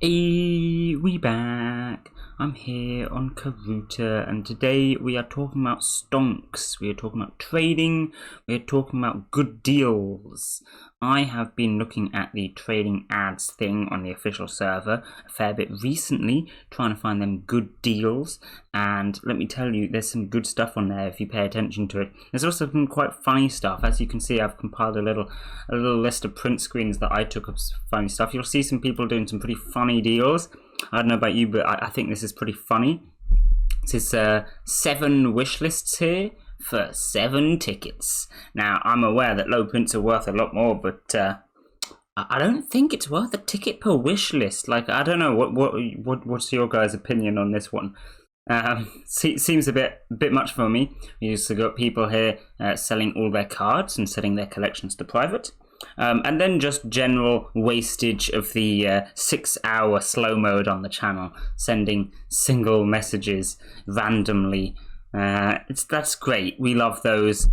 Hey, we back. I'm here on Karuta, and today we are talking about stonks. We are talking about trading. We are talking about good deals. I have been looking at the trading ads thing on the official server a fair bit recently, trying to find them good deals. And let me tell you, there's some good stuff on there if you pay attention to it. There's also some quite funny stuff. As you can see, I've compiled a little list of print screens that I took of funny stuff. You'll see some people doing some pretty funny deals. I don't know about you, but I think this is pretty funny. This is 7 wish lists here for 7 tickets. Now, I'm aware that low prints are worth a lot more, but I don't think it's worth a ticket per wish list. Like, I don't know, what's your guys' opinion on this one? Seems a bit much for me. You used to got people here selling all their cards and setting their collections to private. And then just general wastage of the 6-hour slow mode on the channel, sending single messages randomly. That's great. We love those.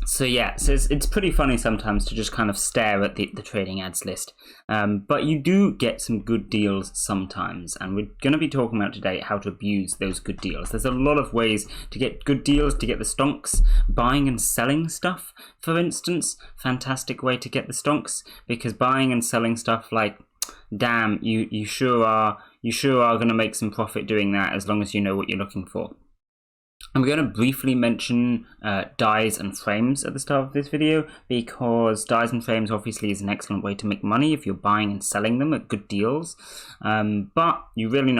So it's pretty funny sometimes to just kind of stare at the trading ads list. But you do get some good deals sometimes, and we're going to be talking about today how to abuse those good deals. There's a lot of ways to get good deals, to get the stonks. Buying and selling stuff, for instance, fantastic way to get the stonks, because buying and selling stuff, like, damn, you sure are going to make some profit doing that as long as you know what you're looking for. I'm going to briefly mention dies and frames at the start of this video, because dies and frames obviously is an excellent way to make money if you're buying and selling them at good deals, but you really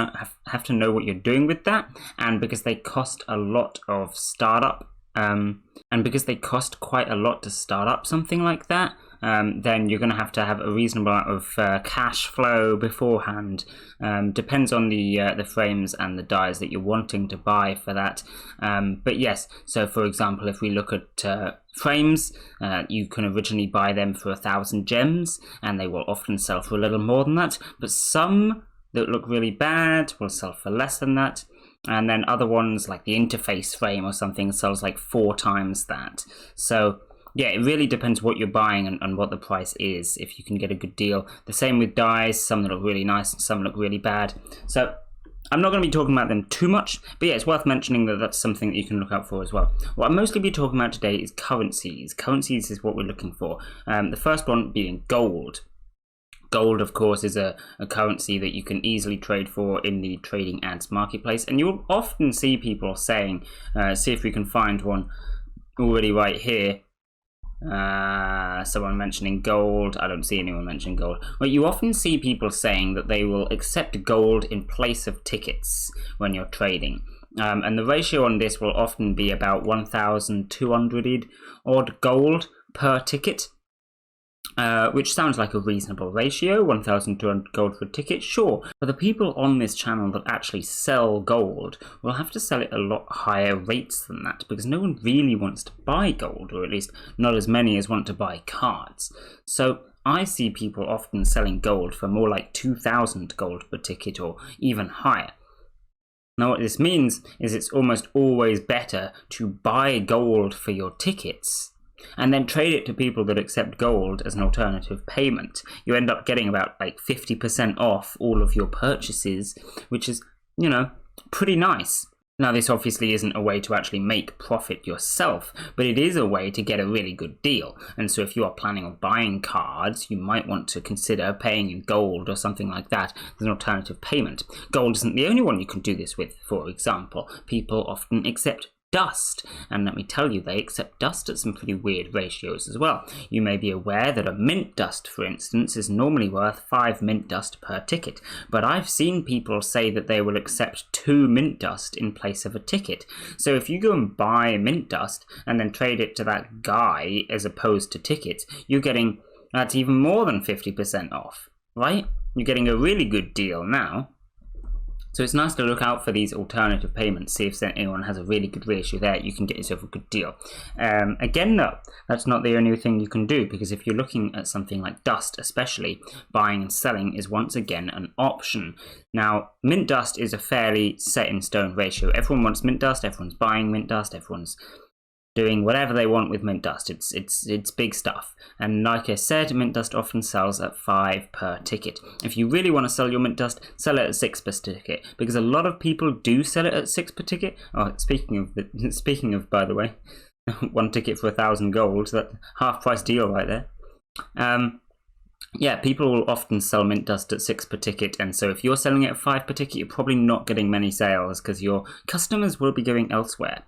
have to know what you're doing with that, and because they cost a lot of startup, and because they cost quite a lot to start up something like that, then you're going to have a reasonable amount of cash flow beforehand. Depends on the frames and the dies that you're wanting to buy for that. But yes, so for example, if we look at frames, you can originally buy them for 1,000 gems, and they will often sell for a little more than that. But some that look really bad will sell for less than that. And then other ones, like the interface frame or something, sells like 4 times that. So yeah, it really depends what you're buying and what the price is, if you can get a good deal. The same with dies, some look really nice and some look really bad. So I'm not going to be talking about them too much, but yeah, it's worth mentioning that that's something that you can look out for as well. What I'll mostly be talking about today is currencies. Currencies is what we're looking for. The first one being gold. Gold, of course, is a currency that you can easily trade for in the trading ads marketplace, and you'll often see people saying, see if we can find one already right here. Someone mentioning gold. I don't see anyone mentioning gold. Well, you often see people saying that they will accept gold in place of tickets when you're trading. And the ratio on this will often be about 1,200 odd gold per ticket. Which sounds like a reasonable ratio, 1,200 gold for a ticket, sure. But the people on this channel that actually sell gold will have to sell it a lot higher rates than that, because no one really wants to buy gold, or at least not as many as want to buy cards. So I see people often selling gold for more like 2,000 gold per ticket, or even higher. Now what this means is it's almost always better to buy gold for your tickets and then trade it to people that accept gold as an alternative payment. You end up getting about like 50% off all of your purchases, which is, you know, pretty nice. Now, this obviously isn't a way to actually make profit yourself, but it is a way to get a really good deal. And so if you are planning on buying cards, you might want to consider paying in gold or something like that as an alternative payment. Gold isn't the only one you can do this with. For example, people often accept dust, and let me tell you, they accept dust at some pretty weird ratios as well. You may be aware that a mint dust, for instance, is normally worth 5 mint dust per ticket, but I've seen people say that they will accept 2 mint dust in place of a ticket. So if you go and buy mint dust and then trade it to that guy as opposed to tickets, you're getting, that's even more than 50% off, right? You're getting a really good deal now. So it's nice to look out for these alternative payments, see if anyone has a really good ratio there, you can get yourself a good deal. Again though, that's not the only thing you can do, because if you're looking at something like dust especially, buying and selling is once again an option. Now, mint dust is a fairly set in stone ratio. Everyone wants mint dust, everyone's buying mint dust, everyone's doing whatever they want with mint dust. It's big stuff. And like I said, mint dust often sells at 5 per ticket. If you really want to sell your mint dust, sell it at 6 per ticket, because a lot of people do sell it at 6 per ticket. Oh, speaking of, by the way, 1 ticket for 1,000 gold. That half price deal right there. Yeah, people will often sell mint dust at 6 per ticket, and so if you're selling it at 5 per ticket, you're probably not getting many sales because your customers will be going elsewhere.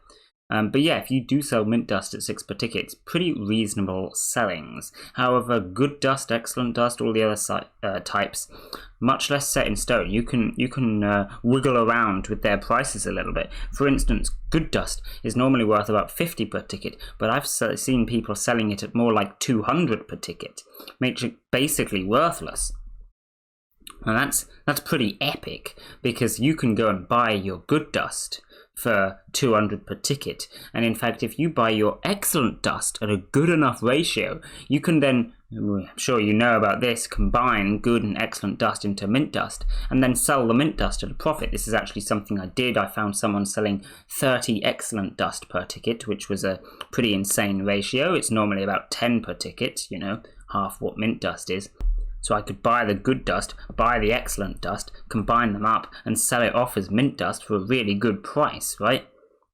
But yeah, if you do sell mint dust at 6 per ticket, it's pretty reasonable sellings. However, good dust, excellent dust, all the other types, much less set in stone. You can wiggle around with their prices a little bit. For instance, good dust is normally worth about 50 per ticket, but I've seen people selling it at more like 200 per ticket, making it basically worthless. And that's pretty epic, because you can go and buy your good dust for 200 per ticket, and in fact, if you buy your excellent dust at a good enough ratio, you can then, I'm sure you know about this, combine good and excellent dust into mint dust and then sell the mint dust at a profit. This is actually something I did. I found someone selling 30 excellent dust per ticket, which was a pretty insane ratio. It's normally about 10 per ticket, half what mint dust is. So I could buy the good dust, buy the excellent dust, combine them up, and sell it off as mint dust for a really good price, right?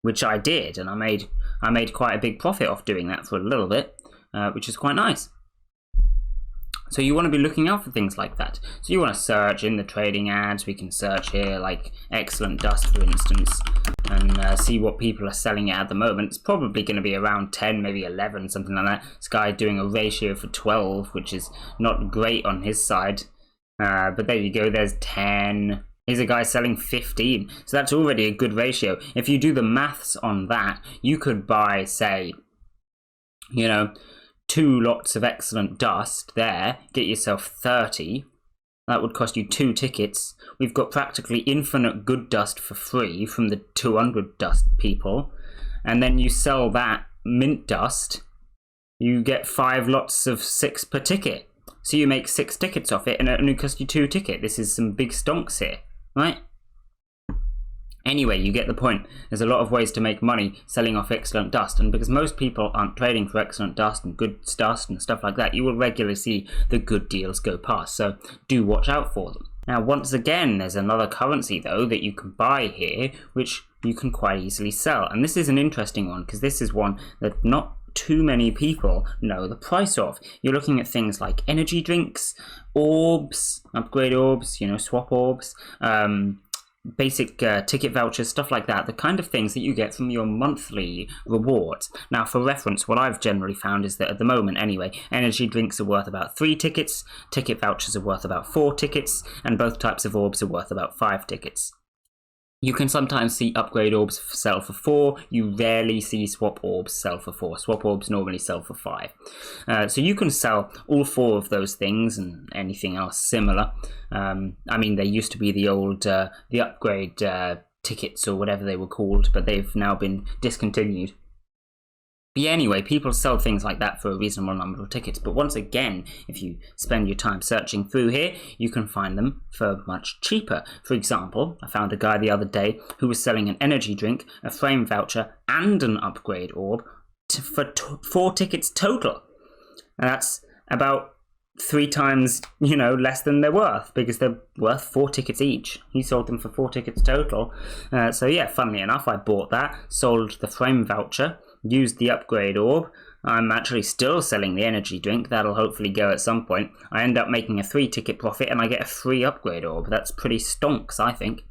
Which I did, and I made quite a big profit off doing that for a little bit, which is quite nice. So you want to be looking out for things like that. So you want to search in the trading ads. We can search here, like excellent dust, for instance, and see what people are selling it at the moment. It's probably going to be around 10, maybe 11, something like that. This guy doing a ratio for 12, which is not great on his side. But there you go, there's 10. Here's a guy selling 15. So that's already a good ratio. If you do the maths on that, you could buy, say, 2 lots of excellent dust there, get yourself 30. That would cost you 2 tickets. We've got practically infinite good dust for free from the 200 dust people. And then you sell that mint dust, you get 5 lots of 6 per ticket. So you make 6 tickets off it, and it only costs you 2 tickets. This is some big stonks here, right? Anyway, you get the point. There's a lot of ways to make money selling off excellent dust, and because most people aren't trading for excellent dust and good dust and stuff like that, you will regularly see the good deals go past, so do watch out for them. Now, once again, there's another currency, though, that you can buy here, which you can quite easily sell, and this is an interesting one, because this is one that not too many people know the price of. You're looking at things like energy drinks, orbs, upgrade orbs, swap orbs, basic ticket vouchers, stuff like that, the kind of things that you get from your monthly rewards. Now, for reference, what I've generally found is that at the moment anyway, energy drinks are worth about 3 tickets, ticket vouchers are worth about 4 tickets, and both types of orbs are worth about 5 tickets. You can sometimes see upgrade orbs sell for 4. You rarely see swap orbs sell for 4. Swap orbs normally sell for 5. So you can sell all 4 of those things and anything else similar. There used to be the old the upgrade tickets or whatever they were called, but they've now been discontinued. But yeah, anyway, people sell things like that for a reasonable number of tickets. But once again, if you spend your time searching through here, you can find them for much cheaper. For example, I found a guy the other day who was selling an energy drink, a frame voucher, and an upgrade orb for 4 tickets total. And that's about 3 times, less than they're worth, because they're worth 4 tickets each. He sold them for 4 tickets total. So yeah, funnily enough, I bought that, sold the frame voucher, used the upgrade orb. I'm actually still selling the energy drink. That'll hopefully go at some point. I end up making a 3 ticket profit, and I get a free upgrade orb. That's pretty stonks, I think.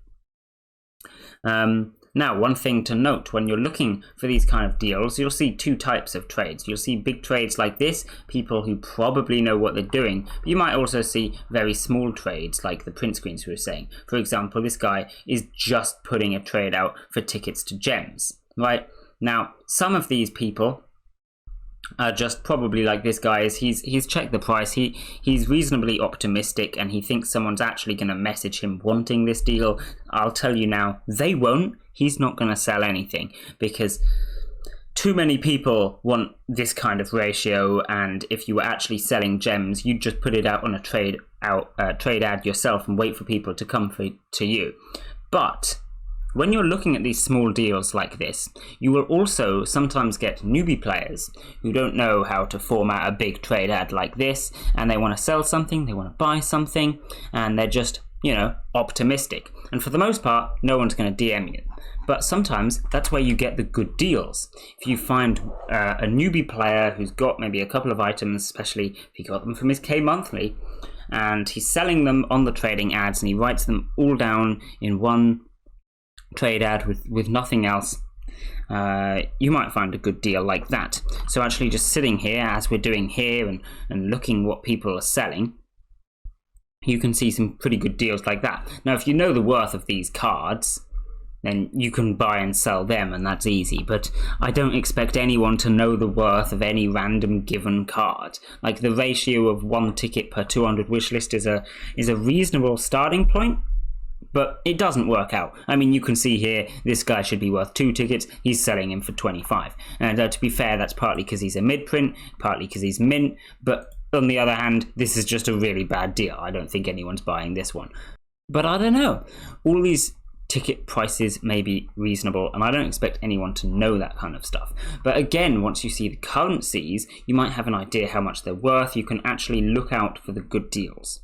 Now, one thing to note, when you're looking for these kind of deals, you'll see 2 types of trades. You'll see big trades like this, people who probably know what they're doing, but you might also see very small trades like the print screens we were saying. For example, this guy is just putting a trade out for tickets to gems, right? Now, some of these people are just probably like this guy is. He's checked the price. He's reasonably optimistic, and he thinks someone's actually going to message him wanting this deal. I'll tell you now, they won't. He's not going to sell anything because too many people want this kind of ratio. And if you were actually selling gems, you'd just put it out on a trade ad yourself and wait for people to come to you. But when you're looking at these small deals like this, you will also sometimes get newbie players who don't know how to format a big trade ad like this, and they want to sell something, they want to buy something, and they're just, optimistic. And for the most part, no one's going to DM you. But sometimes that's where you get the good deals. If you find a newbie player who's got maybe a couple of items, especially if he got them from his K monthly, and he's selling them on the trading ads, and he writes them all down in one trade ad with nothing else, you might find a good deal like that. So actually just sitting here as we're doing here and looking what people are selling, you can see some pretty good deals like that. Now if you know the worth of these cards, then you can buy and sell them, and that's easy. But I don't expect anyone to know the worth of any random given card. Like, the ratio of 1 ticket per 200 wishlist is a reasonable starting point, but it doesn't work out. I mean, you can see here, this guy should be worth 2 tickets, he's selling him for 25. And to be fair, that's partly because he's a mid-print, partly because he's mint, but on the other hand, this is just a really bad deal. I don't think anyone's buying this one. But I don't know. All these ticket prices may be reasonable, and I don't expect anyone to know that kind of stuff. But again, once you see the currencies, you might have an idea how much they're worth. You can actually look out for the good deals.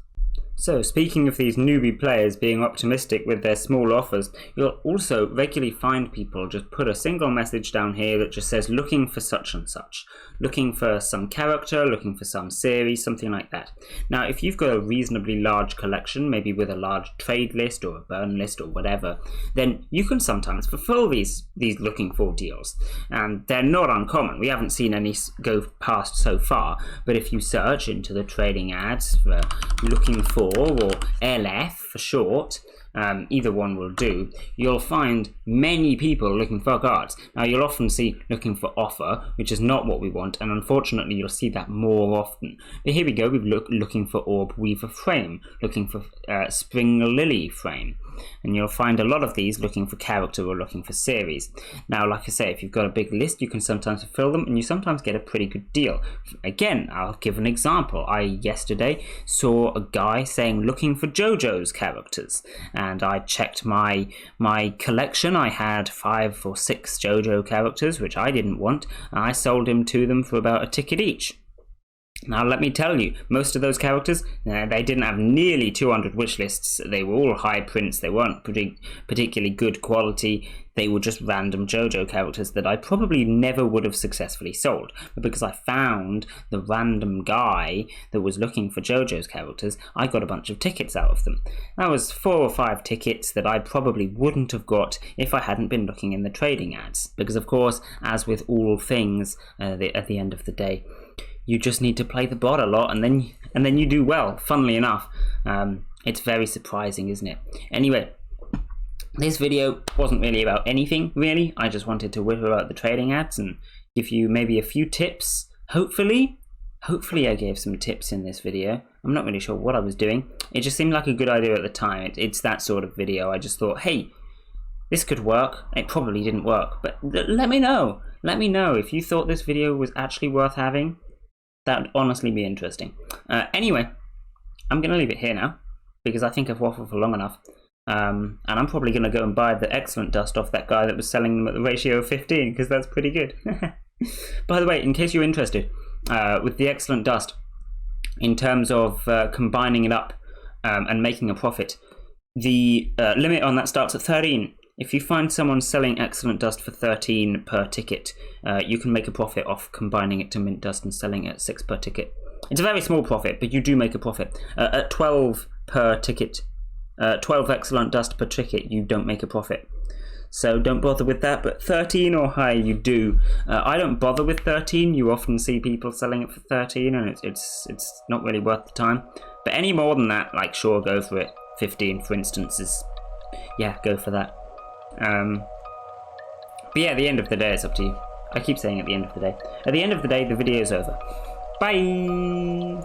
So, speaking of these newbie players being optimistic with their small offers, you'll also regularly find people just put a single message down here that just says looking for such and such, looking for some character, looking for some series, something like that. Now, if you've got a reasonably large collection, maybe with a large trade list or a burn list or whatever, then you can sometimes fulfill these looking for deals, and they're not uncommon. We haven't seen any go past so far, but if you search into the trading ads for looking for, or LF for short, either one will do, you'll find many people looking for cards. Now, you'll often see looking for offer, which is not what we want, and unfortunately you'll see that more often. But here we go, we've looking for Orb Weaver frame, looking for Spring Lily frame, and you'll find a lot of these looking for character or looking for series. Now, like I say, if you've got a big list, you can sometimes fulfill them, and you sometimes get a pretty good deal. Again, I'll give an example. I yesterday saw a guy saying looking for JoJo's characters, and I checked my collection. I had 5 or 6 JoJo characters, which I didn't want, and I sold him to them for about a ticket each. Now, let me tell you, most of those characters, they didn't have nearly 200 wish lists. They were all high prints. They weren't particularly good quality. They were just random JoJo characters that I probably never would have successfully sold. But because I found the random guy that was looking for JoJo's characters, I got a bunch of tickets out of them. That was 4 or 5 tickets that I probably wouldn't have got if I hadn't been looking in the trading ads. Because, of course, as with all things, at the end of the day, you just need to play the bot a lot, and then you do well. Funnily enough, it's very surprising, isn't it? Anyway, this video wasn't really about anything, really. I just wanted to whip about the trading ads and give you maybe a few tips. Hopefully I gave some tips in this video. I'm not really sure what I was doing. It just seemed like a good idea at the time. It's that sort of video. I just thought, hey, this could work. It probably didn't work, but let me know. Let me know if you thought this video was actually worth having. That would honestly be interesting. Anyway, I'm going to leave it here now, because I think I've waffled for long enough. And I'm probably going to go and buy the excellent dust off that guy that was selling them at the ratio of 15, because that's pretty good. By the way, in case you're interested, with the excellent dust, in terms of combining it up and making a profit, the limit on that starts at 13. If you find someone selling excellent dust for 13 per ticket, you can make a profit off combining it to mint dust and selling it at 6 per ticket. It's a very small profit, but you do make a profit. At 12 per ticket, 12 excellent dust per ticket, you don't make a profit. So don't bother with that, but 13 or higher you do. I don't bother with 13. You often see people selling it for 13, and it's not really worth the time. But any more than that, like, sure, go for it. 15, for instance, is, yeah, go for that. But yeah, at the end of the day, it's up to you. I keep saying at the end of the day. At the end of the day, the video's over. Bye!